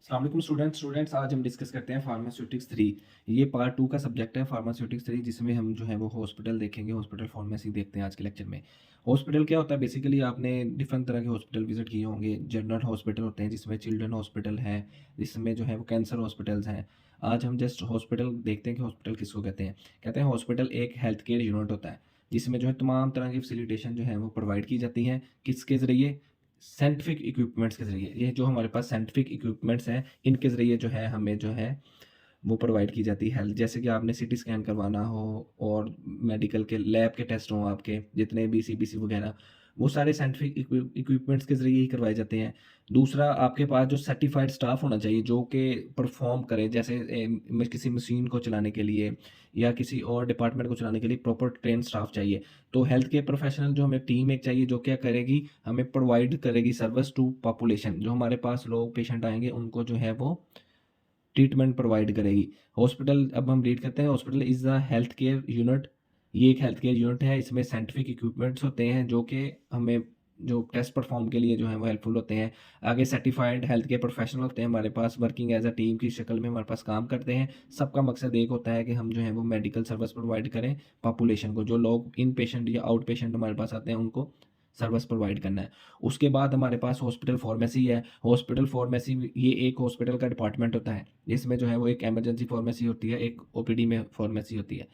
अस्सलाम वालेकुम स्टूडेंट्स आज हम डिस्कस करते हैं फार्मास्यूटिक्स 3। ये पार्ट 2 का सब्जेक्ट है फार्मास्यूटिक्स 3, जिसमें हम जो है वो हॉस्पिटल देखेंगे। हॉस्पिटल फार्मेसी देखते हैं आज के लेक्चर में। हॉस्पिटल क्या होता है? बेसिकली आपने डिफरेंट तरह के हॉस्पिटल विजिट किए होंगे। जनरल हॉस्पिटल होते हैं जिसमें चिल्ड्रन हॉस्पिटल है, जिसमें जो है वो कैंसर हॉस्पिटल्स हैं। आज हम जस्ट हॉस्पिटल देखते हैं कि हॉस्पिटल किसको कहते हैं। कहते हैं हॉस्पिटल एक हेल्थ केयर यूनिट होता है जिसमें जो है तमाम तरह की फैसिलिटेशन जो है वो प्रोवाइड की जाती हैं। किसके ज़रिए? साइंटिफिक इक्विपमेंट्स के ज़रिए। ये जो हमारे पास साइंटिफिक इक्विपमेंट्स हैं, इनके ज़रिए जो है हमें जो है वो प्रोवाइड की जाती है हेल्थ। जैसे कि आपने सीटी स्कैन करवाना हो और मेडिकल के लैब के टेस्ट हों, आपके जितने भी सीबीसी वगैरह, वो सारे साइंटिफिक इक्विपमेंट्स के ज़रिए ही करवाए जाते हैं। दूसरा, आपके पास जो सर्टिफाइड स्टाफ होना चाहिए जो कि परफॉर्म करे, जैसे किसी मशीन को चलाने के लिए या किसी और डिपार्टमेंट को चलाने के लिए प्रॉपर ट्रेन स्टाफ चाहिए। तो हेल्थ केयर प्रोफेशनल जो हमें टीम एक चाहिए जो क्या करेगी, हमें प्रोवाइड करेगी सर्विस टू पॉपुलेशन। जो हमारे पास लोग पेशेंट आएंगे उनको जो है वो ट्रीटमेंट प्रोवाइड करेगी। हॉस्पिटल अब हम रीड करते हैं। Hospital is a health care unit. ये एक हेल्थ केयर यूनिट है। इसमें साइंटिफिक इक्विपमेंट्स होते हैं जो कि हमें जो टेस्ट परफॉर्म के लिए जो है वो हेल्पफुल होते हैं। आगे सर्टिफाइड हेल्थ केयर प्रोफेशनल होते हैं हमारे पास, वर्किंग एज अ टीम की शक्ल में हमारे पास काम करते हैं। सबका मकसद एक होता है कि हम जो है वो मेडिकल सर्विस प्रोवाइड करें पॉपुलेशन को। जो लोग इन पेशेंट या आउट पेशेंट हमारे पास आते हैं उनको सर्विस प्रोवाइड करना है। उसके बाद हमारे पास हॉस्पिटल फार्मेसी है। हॉस्पिटल फार्मेसी ये एक हॉस्पिटल का डिपार्टमेंट होता है जिसमें जो है वो एक इमरजेंसी फार्मेसी होती है, एक ओपीडी में फार्मेसी होती है।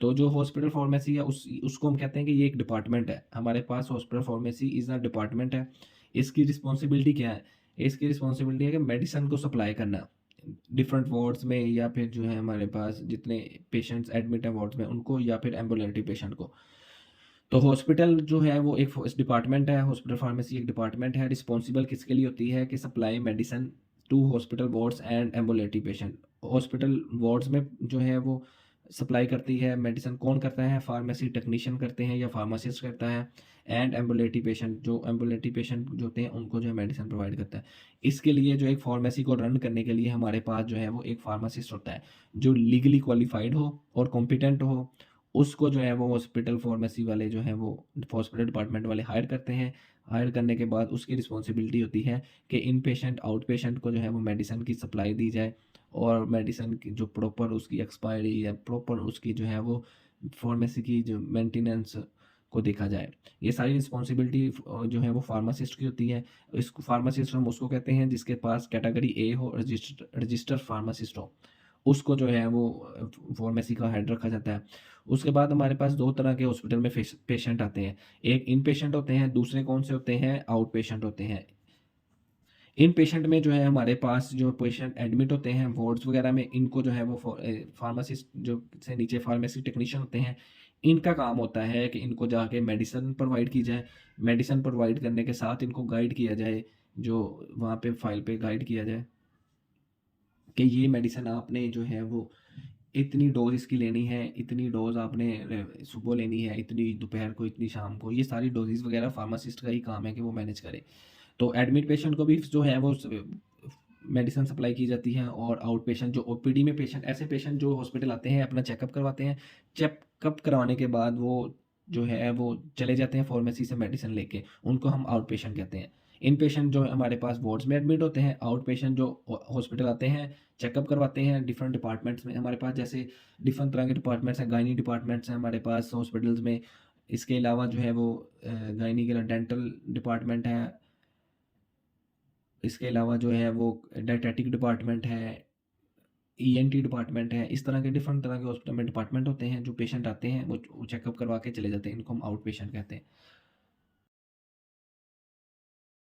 तो जो हॉस्पिटल फार्मेसी है उसको हम कहते हैं कि ये एक डिपार्टमेंट है। हमारे पास hospital pharmacy is a department है। इसकी रिस्पॉन्सिबिलिटी क्या है? इसकी रिस्पॉन्सिबिलिटी है कि मेडिसिन को सप्लाई करना डिफरेंट वार्ड्स में, या फिर जो है हमारे पास जितने पेशेंट्स एडमिट हैं वार्ड्स में उनको, या फिर एम्बुलेंटरी पेशेंट को। तो हॉस्पिटल जो है वो एक डिपार्टमेंट है। हॉस्पिटल फार्मेसी एक डिपार्टमेंट है। रिस्पॉन्सिबल किसके लिए होती है? कि supply medicine to hospital wards and ambulatory patient. Hospital wards में जो है वो सप्लाई करती है मेडिसिन। कौन करता है? फार्मेसी टेक्नीशियन करते हैं या फार्मासिस्ट करता है। एंड एम्बुलेटरी पेशेंट, जो एम्बुलेटरी पेशेंट जो होते हैं उनको जो है मेडिसिन प्रोवाइड करता है। इसके लिए जो एक फार्मेसी को रन करने के लिए हमारे पास जो है वो एक फार्मासिस्ट होता है जो लीगली क्वालिफाइड हो और कॉम्पिटेंट हो। उसको जो है वो हॉस्पिटल फार्मेसी वाले जो हैं वो हॉस्पिटल डिपार्टमेंट वाले हायर करते हैं। हायर करने के बाद उसकी रिस्पॉन्सिबिलिटी होती है कि इन पेशेंट आउट पेशेंट को जो है वो मेडिसिन की सप्लाई दी जाए, और मेडिसिन की जो प्रॉपर उसकी एक्सपायरी या प्रॉपर उसकी जो है वो फार्मेसी की जो मेंटेनेंस को देखा जाए। ये सारी रिस्पॉन्सिबिलिटी जो है वो फार्मासिस्ट की होती है। इसको फार्मासिस्ट हम उसको कहते हैं जिसके पास कैटेगरी ए हो, रजिस्टर फार्मासिस्ट हो। उसको जो है वो फार्मेसी का हेड रखा जाता है। उसके बाद हमारे पास 2 तरह के हॉस्पिटल में पेशेंट आते हैं। एक इन पेशेंट होते हैं, दूसरे कौन से होते हैं? आउट पेशेंट होते हैं। इन पेशेंट में जो है हमारे पास जो पेशेंट एडमिट होते हैं वार्ड्स वगैरह में, इनको जो है वो फार्मासिस्ट जो से नीचे फार्मेसी टेक्नीशियन होते हैं, इनका काम होता है कि इनको जाके मेडिसिन प्रोवाइड की जाए। मेडिसिन प्रोवाइड करने के साथ इनको गाइड किया जाए, जो वहाँ पे फाइल पे गाइड किया जाए कि ये मेडिसिन आपने जो है वो इतनी डोज़ इसकी लेनी है, इतनी डोज़ आपने सुबह लेनी है, इतनी दोपहर को, इतनी शाम को। ये सारी डोज़ेज़ वगैरह फार्मासिस्ट का ही काम है कि वो मैनेज करे। तो एडमिट पेशेंट को भी जो है वो मेडिसिन सप्लाई की जाती है, और आउट पेशेंट जो ओपीडी में पेशेंट, ऐसे पेशेंट जो हॉस्पिटल आते हैं अपना चेकअप करवाते हैं। चेकअप करवाने के बाद वो जो है वो चले जाते हैं फार्मेसी से मेडिसिन लेके, उनको हम आउट पेशेंट कहते हैं। इन पेशेंट जो हमारे पास वार्ड्स में एडमिट होते हैं। आउट पेशेंट जो हॉस्पिटल आते हैं, चेकअप करवाते हैं डिफरेंट डिपार्टमेंट्स में। हमारे पास जैसे डिफरेंट तरह के डिपार्टमेंट्स हैं, गायनी डिपार्टमेंट्स हैं हमारे पास हॉस्पिटल्स में। इसके अलावा जो है वो गायनी के लिए डेंटल डिपार्टमेंट है। इसके अलावा जो है वो डायटेटिक डिपार्टमेंट है, ईएनटी डिपार्टमेंट है। इस तरह के डिफरेंट तरह के हॉस्पिटल में डिपार्टमेंट होते हैं। जो पेशेंट आते हैं वो चेकअप करवा के चले जाते हैं, इनको हम आउट पेशेंट कहते हैं।